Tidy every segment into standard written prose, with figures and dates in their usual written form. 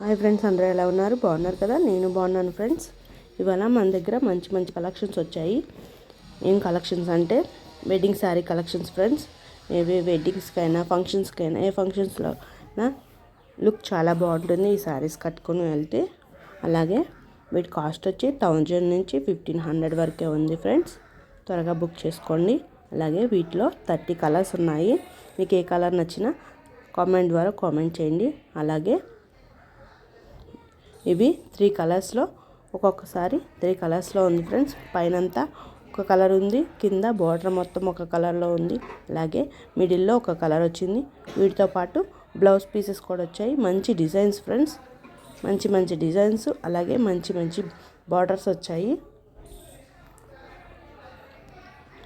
Hi friends, అందరూ ఎలా ఉన్నారు? బాగున్నారు కదా? నేను బాగున్నాను ఫ్రెండ్స్. ఇవాళ మన దగ్గర మంచి మంచి కలెక్షన్స్ వచ్చాయి. ఏం కలెక్షన్స్ అంటే వెడ్డింగ్ శారీ కలెక్షన్స్ ఫ్రెండ్స్. ఏవి వెడ్డింగ్స్కైనా ఫంక్షన్స్కైనా ఏ ఫంక్షన్స్లో లుక్ చాలా బాగుంటుంది ఈ శారీస్ కట్టుకొని వెళ్తే. అలాగే వీటి కాస్ట్ వచ్చి 1000 నుంచి 1500 వరకే ఉంది ఫ్రెండ్స్. త్వరగా బుక్ చేసుకోండి. అలాగే వీటిలో 30 కలర్స్ ఉన్నాయి. మీకు ఏ కలర్ నచ్చినా కామెంట్ ద్వారా కామెంట్ చేయండి. అలాగే ఇవి 3 కలర్స్లో ఒక్కొక్కసారి 3 కలర్స్లో ఉంది ఫ్రెండ్స్. పైనంతా ఒక కలర్ ఉంది, కింద బార్డర్ మొత్తం ఒక కలర్లో ఉంది. అలాగే మిడిల్లో ఒక కలర్ వచ్చింది. వీటితో పాటు బ్లౌజ్ పీసెస్ కూడా వచ్చాయి. మంచి డిజైన్స్ ఫ్రెండ్స్, మంచి మంచి డిజైన్స్, అలాగే మంచి మంచి బార్డర్స్ వచ్చాయి.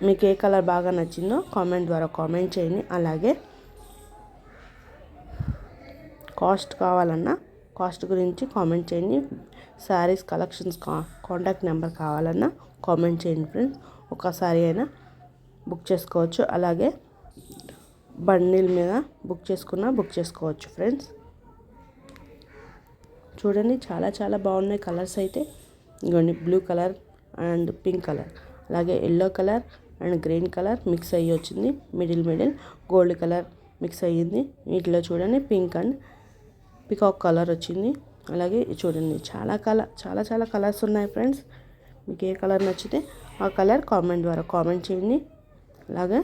మీకు ఏ కలర్ బాగా నచ్చిందో కామెంట్ ద్వారా కామెంట్ చేయండి. అలాగే కాస్ట్ కావాలన్నా కాస్ట్ గురించి కామెంట్ చేయండి. శారీస్ కలెక్షన్స్ కాంటాక్ట్ నెంబర్ కావాలన్నా కామెంట్ చేయండి ఫ్రెండ్స్. ఒకసారి అయినా బుక్ చేసుకోవచ్చు. అలాగే బండిల్ మీద బుక్ చేసుకోవచ్చు ఫ్రెండ్స్. చూడండి, చాలా చాలా బాగున్నాయి కలర్స్ అయితే. ఇదిగోండి, blue colour and pink colour, అలాగే yellow colour and green colour mix అయ్యి వచ్చింది. మిడిల్ గోల్డ్ కలర్ మిక్స్ అయ్యింది. వీటిలో చూడండి పింక్ అండ్ పికాక్ కలర్ వచ్చింది. అలాగే చూడండి, చాలా చాలా కలర్స్ ఉన్నాయి ఫ్రెండ్స్. మీకు ఏ కలర్ నచ్చితే ఆ కలర్ కామెంట్ ద్వారా కామెంట్ చేయండి. అలాగే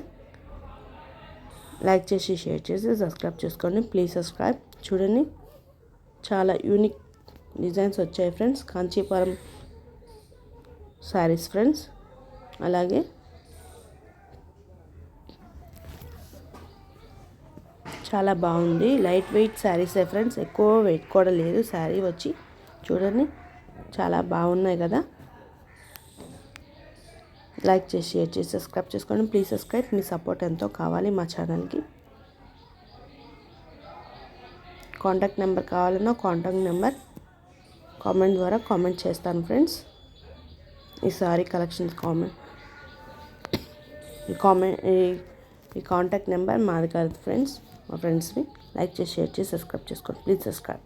లైక్ చేసి షేర్ చేసి సబ్స్క్రైబ్ చేసుకోండి. Please subscribe. చూడండి, చాలా యూనిక్ డిజైన్స్ వచ్చాయి ఫ్రెండ్స్. కాంచీపురం శారీస్ ఫ్రెండ్స్. అలాగే చాలా బాగుంది. లైట్ వెయిట్ శారీసే ఫ్రెండ్స్, ఎక్కువ వెయిట్ కూడా లేదు శారీ వచ్చి. చూడండి, చాలా బాగున్నాయి కదా. లైక్ చేసి షేర్ చేసి సబ్స్క్రైబ్ చేసుకోండి. Please subscribe. మీ సపోర్ట్ ఎంతో కావాలి మా ఛానల్కి. కాంటాక్ట్ నెంబర్ కావాలన్నా కాంటాక్ట్ నెంబర్ కామెంట్ ద్వారా కామెంట్ చేస్తాను ఫ్రెండ్స్. ఈ సారీ కలెక్షన్స్ ఈ కాంటాక్ట్ నెంబర్ మాది కాదు ఫ్రెండ్స్, మా ఫ్రెండ్స్వి. లైక్ చేసి షేర్ చేసి సబ్స్క్రైబ్ చేసుకోండి. Please subscribe.